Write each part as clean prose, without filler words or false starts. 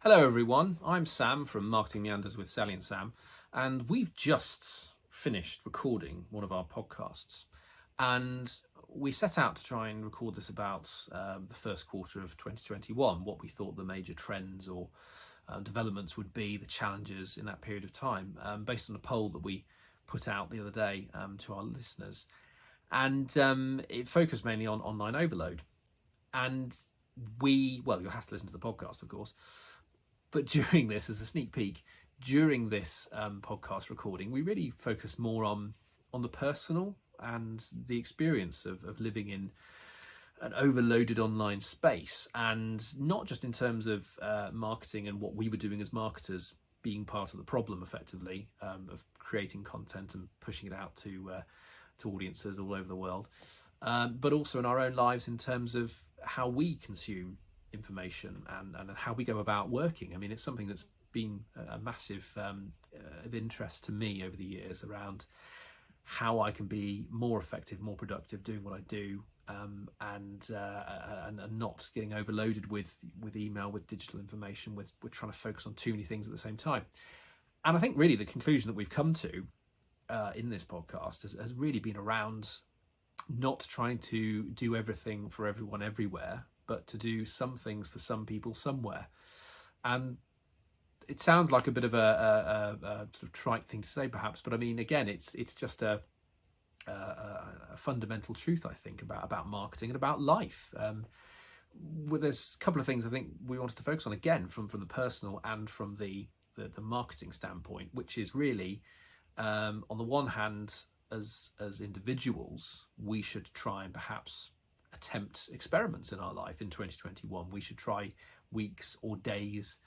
Hello everyone, I'm Sam from Marketing Meanders with Sally and Sam, and we've just finished recording one of our podcasts. And we set out to try and record this about the first quarter of 2021, what we thought the major trends or developments would be, the challenges in that period of time, based on a poll that we put out the other day to our listeners. And it focused mainly on online overload. And you'll have to listen to the podcast, of course. But during this, as a sneak peek, during this podcast recording, we really focused more on the personal and the experience of living in an overloaded online space, and not just in terms of marketing and what we were doing as marketers, being part of the problem effectively of creating content and pushing it out to audiences all over the world, but also in our own lives in terms of how we consume information and how we go about working. I mean, it's something that's been a massive of interest to me over the years around how I can be more effective, more productive doing what I do, and not getting overloaded with email, with digital information, with trying to focus on too many things at the same time. And I think really the conclusion that we've come to in this podcast has really been around not trying to do everything for everyone everywhere, but to do some things for some people somewhere. And it sounds like a bit of a sort of trite thing to say, perhaps, but I mean, again, it's just a fundamental truth, I think, about marketing and about life. Well, there's a couple of things I think we wanted to focus on, again, from the personal and from the marketing standpoint, which is really, on the one hand, as individuals, we should try and perhaps attempt experiments in our life in 2021. We should try weeks or days,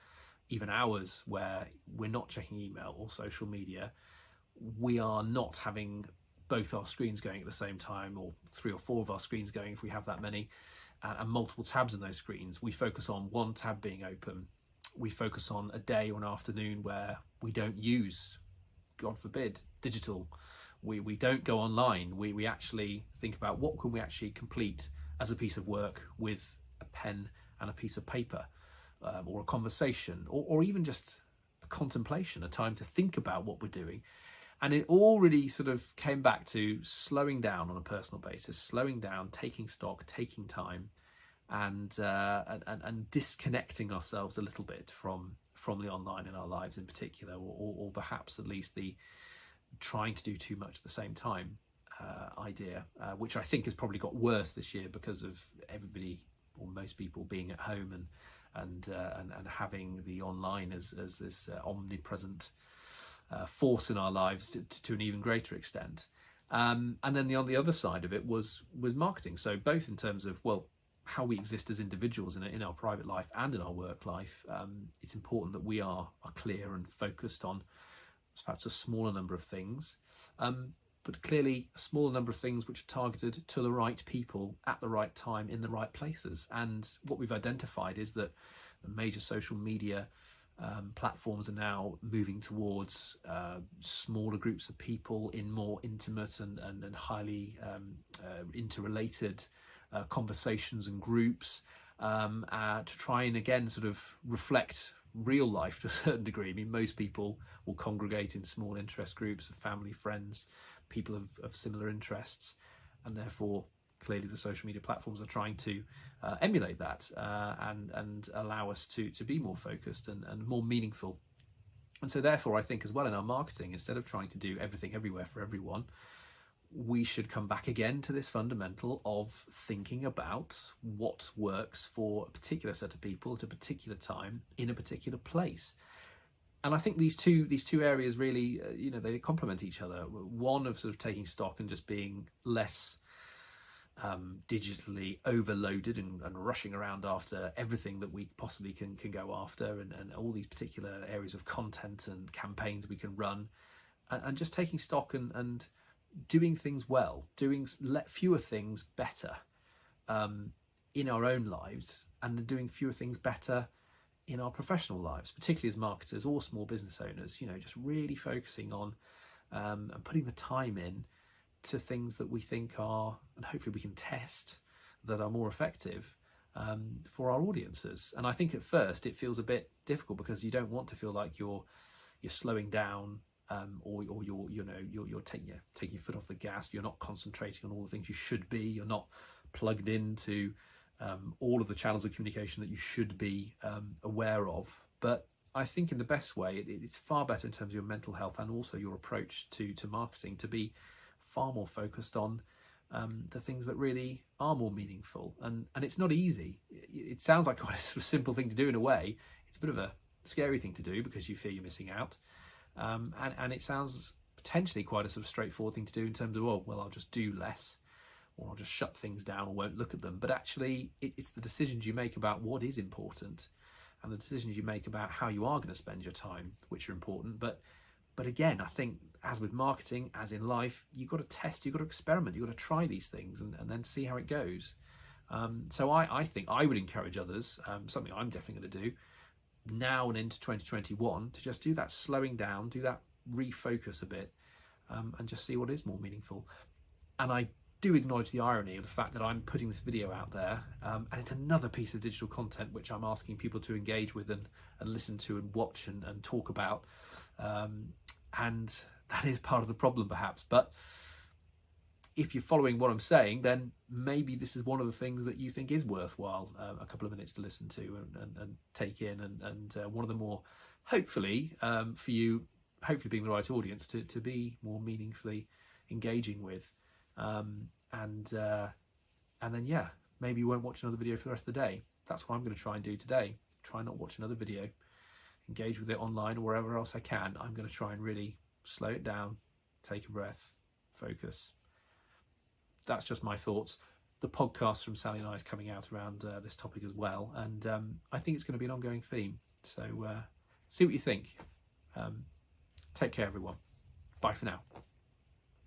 even hours, where we're not checking email or social media. We are not having both our screens going at the same time, or 3 or 4 of our screens going if we have that many, and multiple tabs in those screens. We focus on one tab being open. We focus on a day or an afternoon where we don't use, God forbid, digital. We don't go online. We actually think about what can we actually complete as a piece of work with a pen and a piece of paper, or a conversation, or even just a contemplation, a time to think about what we're doing. And it all really sort of came back to slowing down on a personal basis, slowing down, taking stock, taking time, and disconnecting ourselves a little bit from the online in our lives in particular, or perhaps at least the trying to do too much at the same time idea, which I think has probably got worse this year because of everybody, or most people, being at home and having the online as this omnipresent force in our lives to an even greater extent. And then on the other side of it was marketing. So both in terms of, well, how we exist as individuals in our private life and in our work life, it's important that we are clear and focused on perhaps a smaller number of things, but clearly a smaller number of things which are targeted to the right people at the right time in the right places. And what we've identified is that the major social media platforms are now moving towards smaller groups of people in more intimate and highly interrelated conversations and groups, to try and again sort of reflect real life to a certain degree. I mean, most people will congregate in small interest groups of family, friends, people of similar interests, and therefore clearly the social media platforms are trying to emulate that and allow us to be more focused and more meaningful. And so therefore I think as well in our marketing, instead of trying to do everything everywhere for everyone, we should come back again to this fundamental of thinking about what works for a particular set of people at a particular time in a particular place. And I think these two areas really, they complement each other. One of sort of taking stock and just being less digitally overloaded and rushing around after everything that we possibly can go after, and all these particular areas of content and campaigns we can run, and just taking stock and doing things well, doing fewer things better in our own lives, and doing fewer things better in our professional lives, particularly as marketers or small business owners. Just really focusing on and putting the time in to things that we think are, and hopefully we can test, that are more effective, for our audiences. And I think at first it feels a bit difficult because you don't want to feel like you're slowing down, or you're taking your foot off the gas. You're not concentrating on all the things you should be. You're not plugged into all of the channels of communication that you should be aware of. But I think in the best way, it's far better in terms of your mental health and also your approach to marketing to be far more focused on the things that really are more meaningful. And it's not easy. It sounds like quite a sort of simple thing to do in a way. It's a bit of a scary thing to do because you fear you're missing out. And it sounds potentially quite a sort of straightforward thing to do in terms of, oh, well, I'll just do less, or I'll just shut things down or won't look at them. But actually, it's the decisions you make about what is important and the decisions you make about how you are going to spend your time, which are important. But again, I think as with marketing, as in life, you've got to test, you've got to experiment, you've got to try these things and then see how it goes. So I think I would encourage others, something I'm definitely going to do now and into 2021, to just do that slowing down, do that refocus a bit, and just see what is more meaningful. And I do acknowledge the irony of the fact that I'm putting this video out there, and it's another piece of digital content which I'm asking people to engage with and listen to and watch and talk about, and that is part of the problem perhaps. But if you're following what I'm saying, then maybe this is one of the things that you think is worthwhile a couple of minutes to listen to and take in, and one of the more, hopefully, for you, hopefully being the right audience to be more meaningfully engaging with. And then, yeah, maybe you won't watch another video for the rest of the day. That's what I'm going to try and do today. Try not watch another video, engage with it online or wherever else I can. I'm going to try and really slow it down, take a breath, focus. That's just my thoughts. The podcast from Sally and I is coming out around this topic as well, and I think it's going to be an ongoing theme. So see what you think. Take care, everyone. Bye for now.